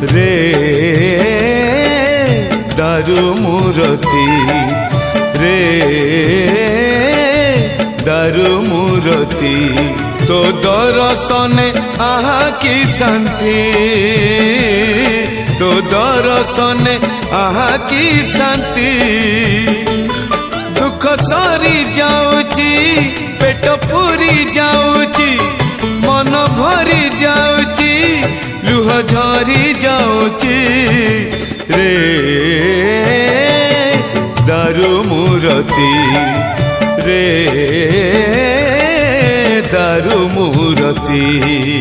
रे दारू मूरती रे दारू मूरती तो दर्शने आहा की शांति तो दर्शने आहा की शांति दुख सरी जाऊची पेट पूरी जाऊची मन भरी जाऊची लुह झरी जाऊची रे दारू मूरती रे दारू मूरती।